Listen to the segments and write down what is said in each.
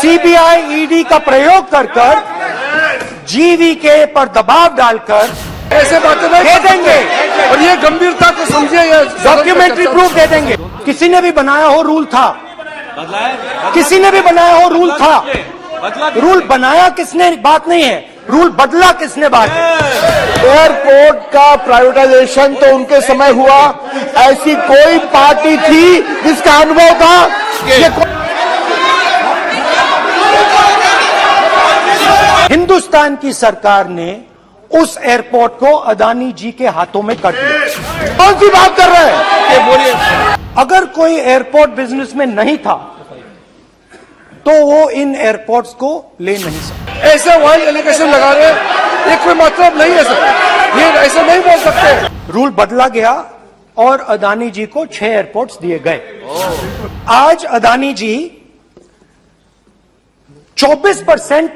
CBI ED का प्रयोग कर जीवीके पर दबाव डालकर ऐसे बातें नहीं दे देंगे और ये गंभीरता को समझिए। ये डॉक्यूमेंट्री प्रूफ दे देंगे। किसी ने भी बनाया हो रूल था, किसी ने भी बनाया हो रूल था, रूल बनाया किसने बात नहीं है, रूल बदला किसने बात है। एयरपोर्ट का प्राइवेटाइजेशन तो उनके समय हुआ, ऐसी कोई पार्टी थी जिसका अनुभव था। हिंदुस्तान की सरकार ने उस एयरपोर्ट को अदानी जी के हाथों में कर दिया। कौन सी बात कर रहे हैं? बोलिए। अगर कोई एयरपोर्ट बिजनेस में नहीं था तो वो इन एयरपोर्ट्स को ले नहीं सकता। ऐसे वाइल्ड एलिगेशन लगा रहे, ये कोई मतलब नहीं है सर, ये ऐसे नहीं बोल सकते। रूल बदला गया और अदानी जी को 6 एयरपोर्ट्स दिए गए। आज अदानी जी 24%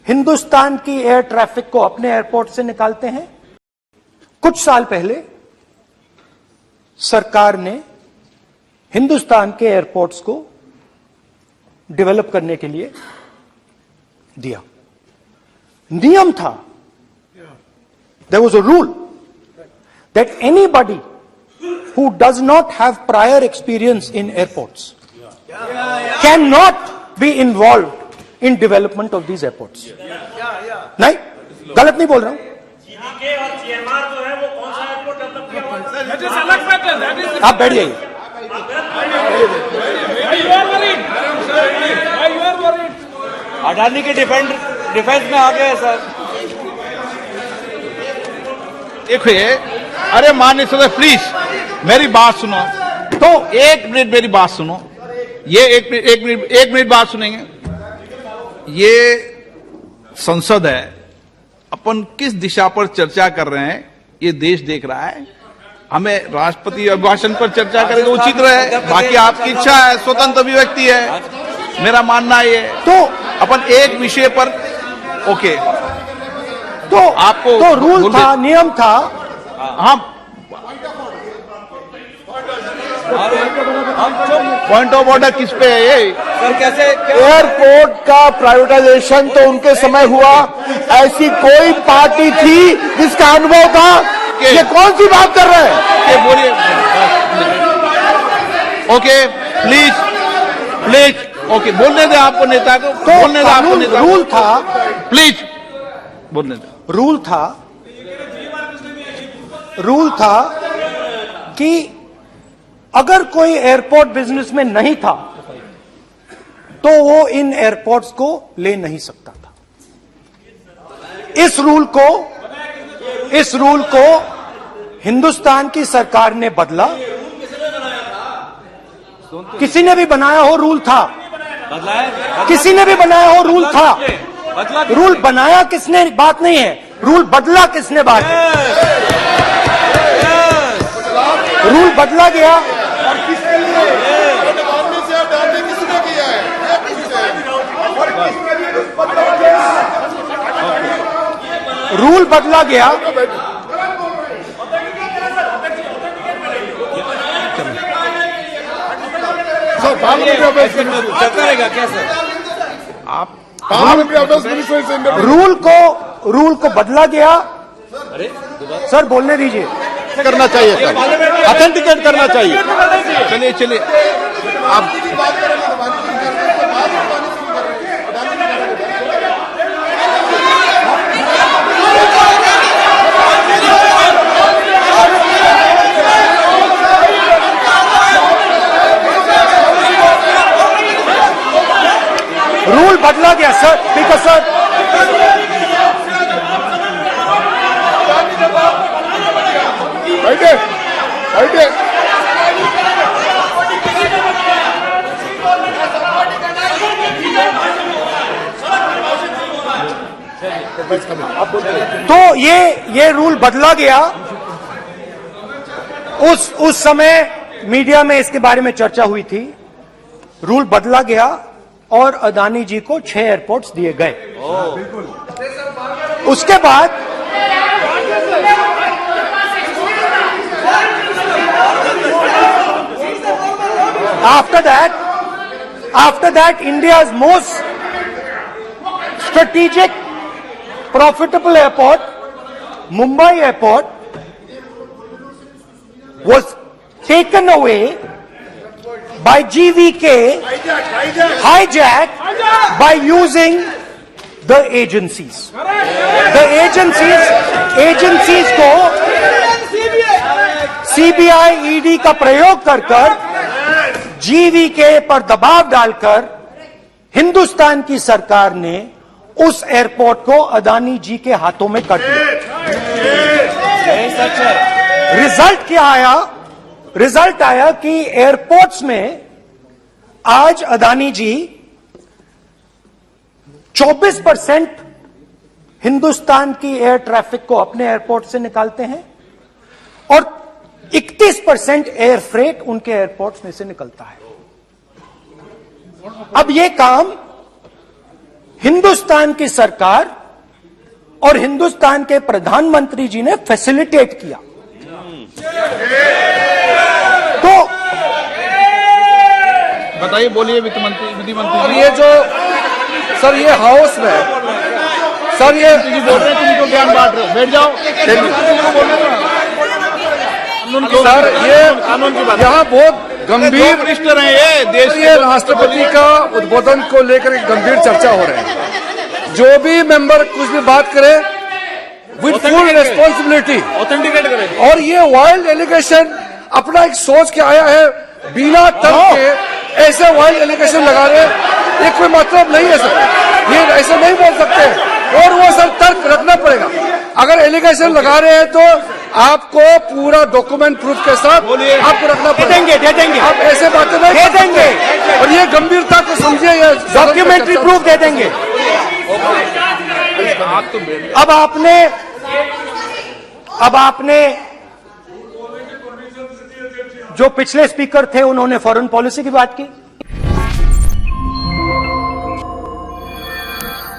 हिंदुस्तान की एयर ट्रैफिक को अपने एयरपोर्ट से निकालते हैं। कुछ साल पहले सरकार ने हिंदुस्तान के एयरपोर्ट्स को डेवलप करने के लिए दिया। नियम था, there was a rule that anybody who does not have prior experience in airports cannot be involved in development of these airports. नहीं, गलत नहीं बोल रहा हूं। जीवीके और जीएमआर जो है वो कौन सा एयरपोर्ट डेवलप किया? आप बैठ जाइए। अडानी के डिफेंस में आ गए सर। देखिए, अरे माननीय सदस्य प्लीज मेरी बात सुनो। तो 1 मिनट मेरी बात सुनो। ये एक मिनट बात सुनेंगे। ये संसद है, अपन किस दिशा पर चर्चा कर रहे हैं ये देश देख रहा है। हमें राष्ट्रपति अभिभाषण पर चर्चा करें तो उचित रहे, बाकी आपकी इच्छा है, स्वतंत्र अभिव्यक्ति है। मेरा मानना ये तो अपन एक विषय पर ओके तो आपको तो रूल था, नियम था। हम पॉइंट ऑफ ऑर्डर किस पे है ये? सर कैसे एयरपोर्ट का प्राइवेटाइजेशन तो उनके समय हुआ, ऐसी कोई पार्टी थी जिसका अनुभव था। ये कौन सी बात कर रहे हैं? बोलिए। ओके प्लीज ओके, बोलने दे आपको नेता को, तो बोलने दे आपको नेता को। रूल था, प्लीज बोलने दे। रूल था कि अगर कोई एयरपोर्ट बिजनेस में नहीं था तो वो इन एयरपोर्ट्स को ले नहीं सकता था। इस रूल को हिंदुस्तान की सरकार ने बदला। किसी ने भी बनाया हो रूल था, किसी ने भी बनाया हो रूल था, रूल बनाया किसने बात नहीं है, रूल बदला किसने बात है। रूल बदला गया और किसके लिए? रूल बदला गया। चलता रहेगा क्या सर? आप रूल को बदला गया। सर बोलने दीजिए। करना चाहिए सर, ऑथेंटिकेट करना चाहिए। चलिए आप रूल बदला गया सर, बिकॉज सर बैठे तो ये रूल बदला गया। उस समय मीडिया में इसके बारे में चर्चा हुई थी। रूल बदला गया और अदानी जी को 6 एयरपोर्ट्स दिए गए। उसके बाद after After that, India's most strategic, profitable airport, Mumbai Airport, was taken away by GVK, hijacked by using the agencies. The agencies को CBI, ED का प्रयोग कर जीवीके पर दबाव डालकर हिंदुस्तान की सरकार ने उस एयरपोर्ट को अदानी जी के हाथों में कर दिया। रिजल्ट क्या आया? रिजल्ट आया कि एयरपोर्ट्स में आज अदानी जी 24% हिंदुस्तान की एयर ट्रैफिक को अपने एयरपोर्ट से निकालते हैं और 31% एयर फ्रेट उनके एयरपोर्ट्स में से निकलता है। अब यह काम हिंदुस्तान की सरकार और हिंदुस्तान के प्रधानमंत्री जी ने फैसिलिटेट किया। तो बताइए, बोलिए वित्त मंत्री, विधि मंत्री। और ये जो सर ये हाउस में सर ये बोल रहे हैं, तुम तो ज्ञान बांट रहे हो, बैठ जाओ। सर ये यहाँ बहुत गंभीर मिनिस्टर हैं ये देश ये राष्ट्रपति का उद्बोधन को लेकर एक गंभीर चर्चा हो रही है। जो भी मेंबर कुछ भी बात करे विद फुल रिस्पॉन्सिबिलिटी ऑथेंटिकेट करें। और ये वाइल्ड एलिगेशन अपना एक सोच के आया है, बिना तर्क के ऐसे वाइल्ड एलिगेशन लगा रहे, ये कोई मतलब नहीं है सर, ये ऐसे नहीं बोल सकते। और वो सर तर्क रखना पड़ेगा। अगर एलिगेशन लगा रहे हैं तो आपको पूरा डॉक्यूमेंट प्रूफ के साथ आपको रखना पड़ेगा। दे देंगे आप ऐसे बातें नहीं दे देंगे और ये गंभीरता को समझिए। डॉक्यूमेंट्री प्रूफ दे देंगे। अब आपने जो पिछले स्पीकर थे उन्होंने फॉरेन पॉलिसी की बात की।